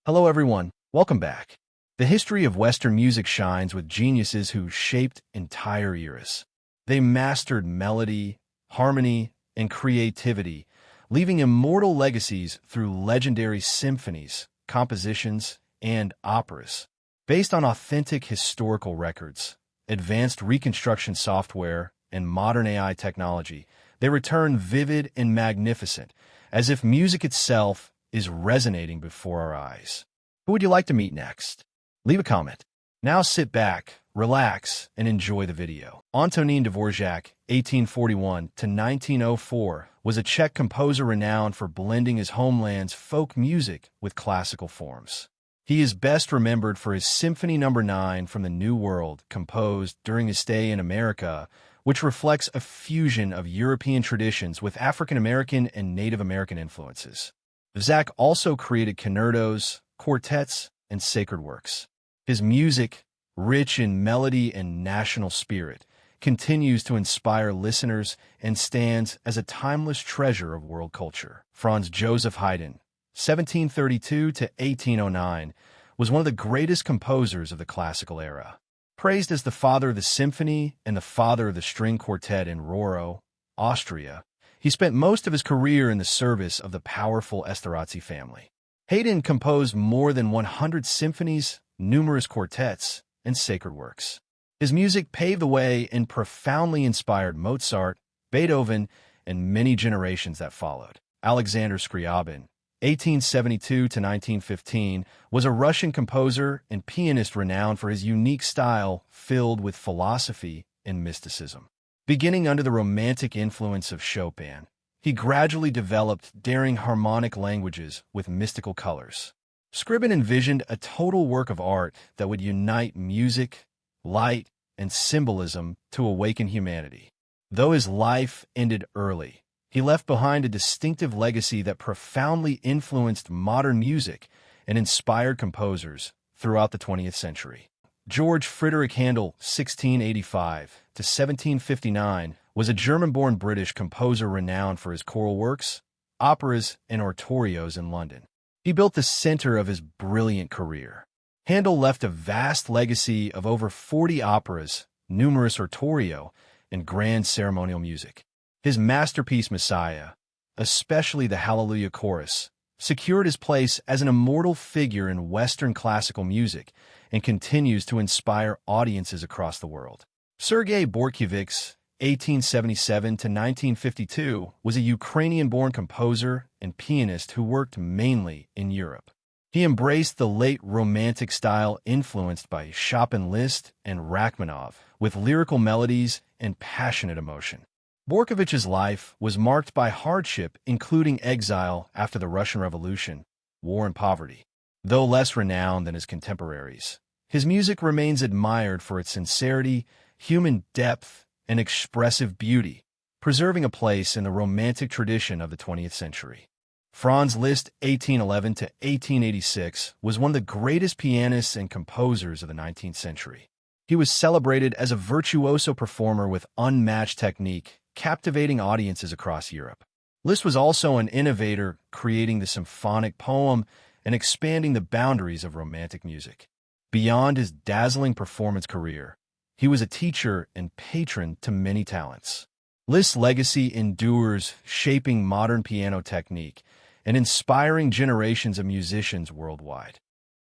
Hello everyone, welcome back. The history of Western music shines with geniuses who shaped entire eras. They mastered melody, harmony, and creativity, leaving immortal legacies through legendary symphonies, compositions, and operas. Based on authentic historical records, advanced reconstruction software, and modern AI technology, they return vivid and magnificent, as if music itself is resonating before our eyes. Who would you like to meet next? Leave a comment. Now sit back, relax, and enjoy the video. Antonin Dvorak, 1841 to 1904, was a Czech composer renowned for blending his homeland's folk music with classical forms. He is best remembered for his Symphony No. 9 from the New World, composed during his stay in America, which reflects a fusion of European traditions with African American and Native American influences. Dvorak also created concertos, quartets, and sacred works. His music, rich in melody and national spirit, continues to inspire listeners and stands as a timeless treasure of world culture. Franz Joseph Haydn, 1732 to 1809, was one of the greatest composers of the classical era. Praised as the father of the symphony and the father of the string quartet in Roero, Austria, he spent most of his career in the service of the powerful Esterházy family. Haydn composed more than 100 symphonies, numerous quartets, and sacred works. His music paved the way and profoundly inspired Mozart, Beethoven, and many generations that followed. Alexander Scriabin, 1872 to 1915, was a Russian composer and pianist renowned for his unique style filled with philosophy and mysticism. Beginning under the Romantic influence of Chopin, he gradually developed daring harmonic languages with mystical colors. Scriabin envisioned a total work of art that would unite music, light, and symbolism to awaken humanity. Though his life ended early, he left behind a distinctive legacy that profoundly influenced modern music and inspired composers throughout the 20th century. George Frideric Handel, 1685 to 1759, was a German-born British composer renowned for his choral works, operas, and oratorios in London. He built the center of his brilliant career. Handel left a vast legacy of over 40 operas, numerous oratorio, and grand ceremonial music. His masterpiece Messiah, especially the Hallelujah Chorus, secured his place as an immortal figure in Western classical music and continues to inspire audiences across the world. Sergei Bortkiewicz, 1877 to 1952, was a Ukrainian-born composer and pianist who worked mainly in Europe. He embraced the late Romantic style influenced by Chopin, Liszt, and Rachmaninov, with lyrical melodies and passionate emotion. Bortkewicz's life was marked by hardship, including exile after the Russian Revolution, war, and poverty. Though less renowned than his contemporaries, his music remains admired for its sincerity, human depth, and expressive beauty, preserving a place in the Romantic tradition of the 20th century. Franz Liszt, 1811 to 1886, was one of the greatest pianists and composers of the 19th century. He was celebrated as a virtuoso performer with unmatched technique, captivating audiences across Europe. Liszt was also an innovator, creating the symphonic poem and expanding the boundaries of Romantic music. Beyond his dazzling performance career, he was a teacher and patron to many talents. Liszt's legacy endures, shaping modern piano technique and inspiring generations of musicians worldwide.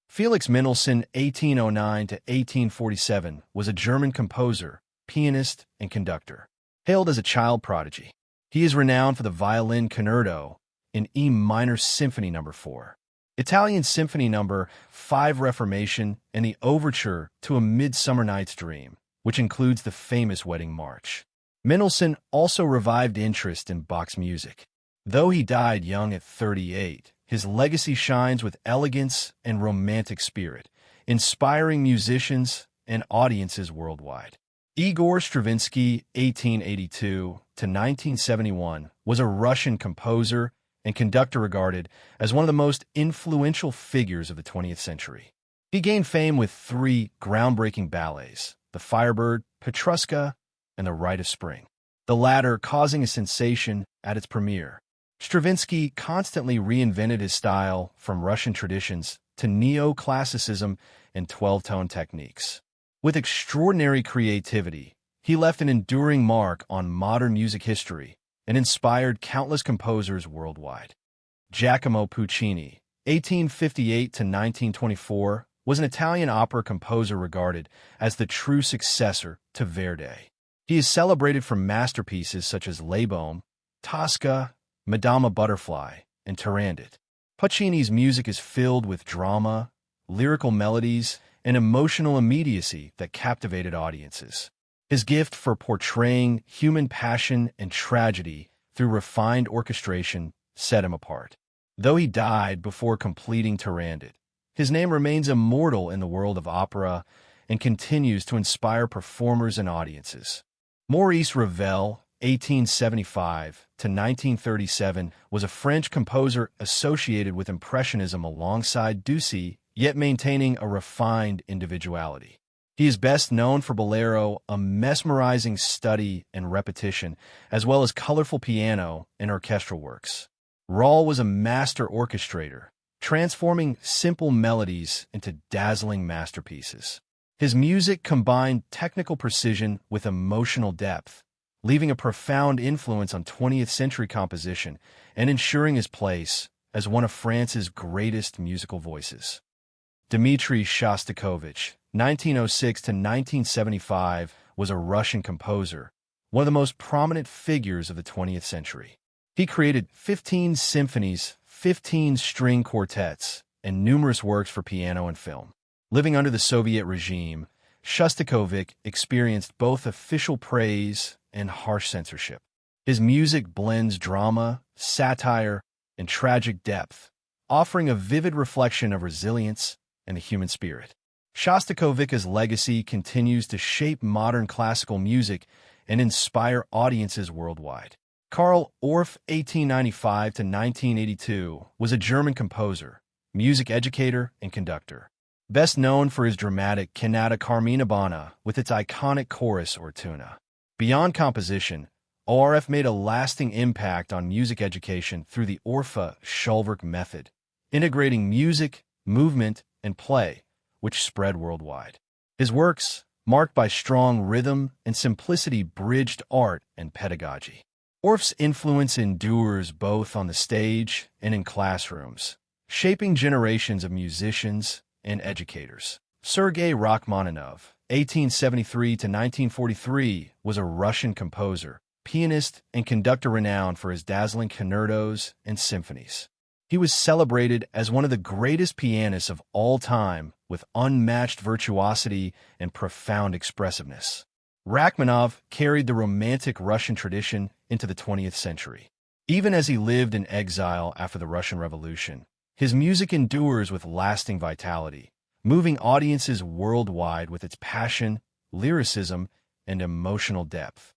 Felix Mendelssohn, 1809 to 1847, was a German composer, pianist, and conductor. Hailed as a child prodigy, he is renowned for the violin concerto in E minor Symphony No. 4, Italian Symphony No. 5 Reformation, and the overture to A Midsummer Night's Dream, which includes the famous Wedding March. Mendelssohn also revived interest in Bach's music. Though he died young at 38, his legacy shines with elegance and Romantic spirit, inspiring musicians and audiences worldwide. Igor Stravinsky, 1882 to 1971, was a Russian composer and conductor regarded as one of the most influential figures of the 20th century. He gained fame with 3 groundbreaking ballets, The Firebird, Petrushka, and The Rite of Spring, the latter causing a sensation at its premiere. Stravinsky constantly reinvented his style from Russian traditions to neoclassicism and 12-tone techniques. With extraordinary creativity, he left an enduring mark on modern music history and inspired countless composers worldwide. Giacomo Puccini, 1858 to 1924, was an Italian opera composer regarded as the true successor to Verdi. He is celebrated for masterpieces such as Les Baumes, Tosca, Madama Butterfly, and Turandot. Puccini's music is filled with drama, lyrical melodies, and emotional immediacy that captivated audiences. His gift for portraying human passion and tragedy through refined orchestration set him apart. Though he died before completing Turandot, his name remains immortal in the world of opera and continues to inspire performers and audiences. Maurice Ravel, 1875 to 1937, was a French composer associated with Impressionism alongside Debussy, yet maintaining a refined individuality. He is best known for Bolero, a mesmerizing study and repetition, as well as colorful piano and orchestral works. Ravel was a master orchestrator, transforming simple melodies into dazzling masterpieces. His music combined technical precision with emotional depth, leaving a profound influence on 20th century composition and ensuring his place as one of France's greatest musical voices. Dmitri Shostakovich, 1906 to 1975, was a Russian composer, one of the most prominent figures of the 20th century. He created 15 symphonies, 15 string quartets, and numerous works for piano and film. Living under the Soviet regime, Shostakovich experienced both official praise and harsh censorship. His music blends drama, satire, and tragic depth, offering a vivid reflection of resilience and the human spirit. Shostakovich's legacy continues to shape modern classical music and inspire audiences worldwide. Karl Orff, 1895 to 1982, was a German composer, music educator, and conductor. Best known for his dramatic Cantata Carminabana with its iconic chorus or tuna. Beyond composition, Orff made a lasting impact on music education through the Orff Schulwerk method, integrating music, movement, and play, which spread worldwide. His works, marked by strong rhythm and simplicity, bridged art and pedagogy. Orff's influence endures both on the stage and in classrooms, shaping generations of musicians and educators. Sergei Rachmaninov, 1873 to 1943, was a Russian composer, pianist, and conductor renowned for his dazzling concertos and symphonies. He was celebrated as one of the greatest pianists of all time, with unmatched virtuosity and profound expressiveness. Rachmaninoff carried the Romantic Russian tradition into the 20th century. Even as he lived in exile after the Russian Revolution, his music endures with lasting vitality, moving audiences worldwide with its passion, lyricism, and emotional depth.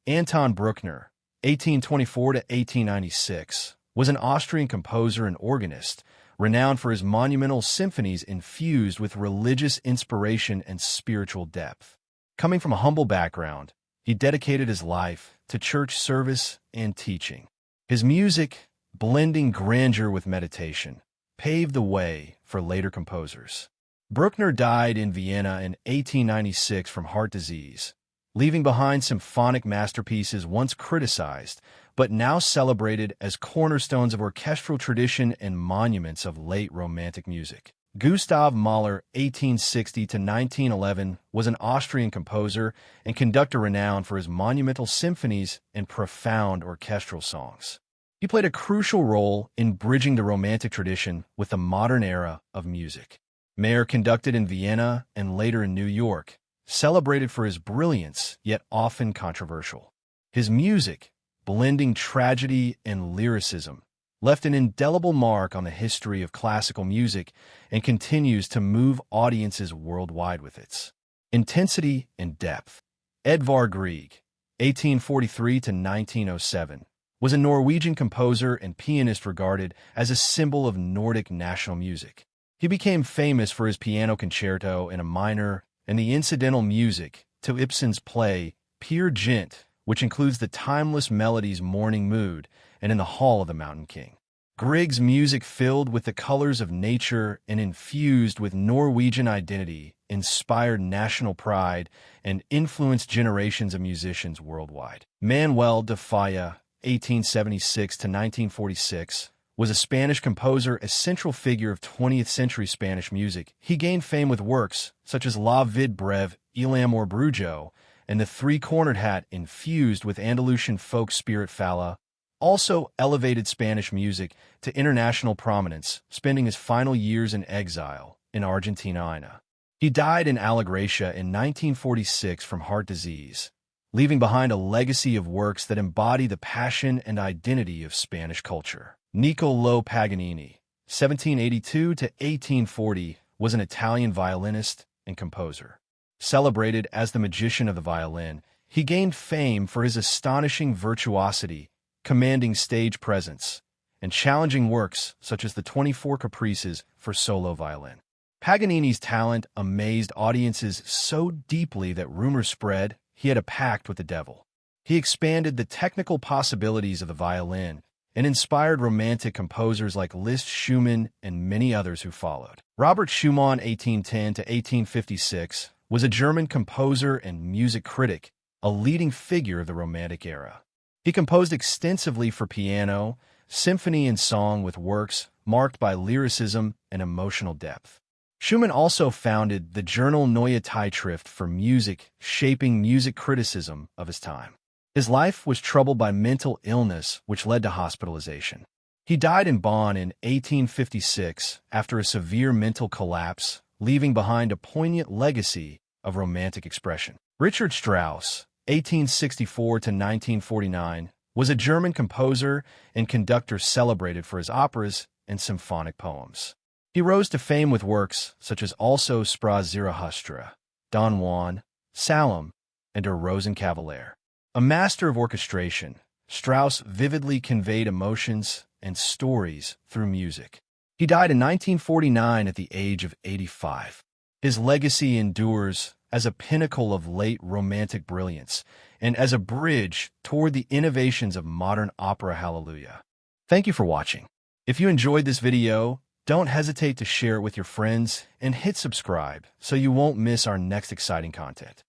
Anton Bruckner, 1824 to 1896, was an Austrian composer and organist, renowned for his monumental symphonies infused with religious inspiration and spiritual depth. Coming from a humble background, he dedicated his life to church service and teaching. His music, blending grandeur with meditation, paved the way for later composers. Bruckner died in Vienna in 1896 from heart disease, leaving behind symphonic masterpieces once criticized, but now celebrated as cornerstones of orchestral tradition and monuments of late Romantic music. Gustav Mahler, 1860 to 1911, was an Austrian composer and conductor renowned for his monumental symphonies and profound orchestral songs. He played a crucial role in bridging the Romantic tradition with the modern era of music. Mahler conducted in Vienna and later in New York, celebrated for his brilliance, yet often controversial. His music, blending tragedy and lyricism, left an indelible mark on the history of classical music and continues to move audiences worldwide with its intensity and depth. Edvard Grieg, 1843 to 1907, was a Norwegian composer and pianist regarded as a symbol of Nordic national music. He became famous for his piano concerto in A minor and the incidental music to Ibsen's play Peer Gynt, which includes the timeless melodies Morning Mood and in the Hall of the Mountain King. Grieg's music, filled with the colors of nature and infused with Norwegian identity, inspired national pride and influenced generations of musicians worldwide. Manuel de Falla, 1876 to 1946, was a Spanish composer, a central figure of 20th-century Spanish music. He gained fame with works such as La Vid Breve, Il Amor Brujo, and The Three-Cornered Hat, infused with Andalusian folk spirit. Falla also elevated Spanish music to international prominence, spending his final years in exile in Argentina. He died in Alegrecia in 1946 from heart disease, leaving behind a legacy of works that embody the passion and identity of Spanish culture. Niccolo Paganini, 1782 to 1840, was an Italian violinist and composer. Celebrated as the magician of the violin, he gained fame for his astonishing virtuosity, commanding stage presence, and challenging works such as the 24 Caprices for solo violin. Paganini's talent amazed audiences so deeply that rumors spread he had a pact with the devil. He expanded the technical possibilities of the violin and inspired romantic composers like Liszt, Schumann, and many others who followed. Robert Schumann, 1810 to 1856, was a German composer and music critic, a leading figure of the Romantic era. He composed extensively for piano, symphony, and song, with works marked by lyricism and emotional depth. Schumann also founded the journal Neue Zeitschrift for music, shaping music criticism of his time. His life was troubled by mental illness, which led to hospitalization. He died in Bonn in 1856 after a severe mental collapse, leaving behind a poignant legacy of romantic expression. Richard Strauss, 1864 to 1949, was a German composer and conductor celebrated for his operas and symphonic poems. He rose to fame with works such as Also Sprach Zarathustra, Don Juan, Salome, and Der Rosenkavalier. A master of orchestration, Strauss vividly conveyed emotions and stories through music. He died in 1949 at the age of 85. His legacy endures as a pinnacle of late Romantic brilliance and as a bridge toward the innovations of modern opera. Hallelujah. Thank you for watching. If you enjoyed this video, don't hesitate to share it with your friends and hit subscribe so you won't miss our next exciting content.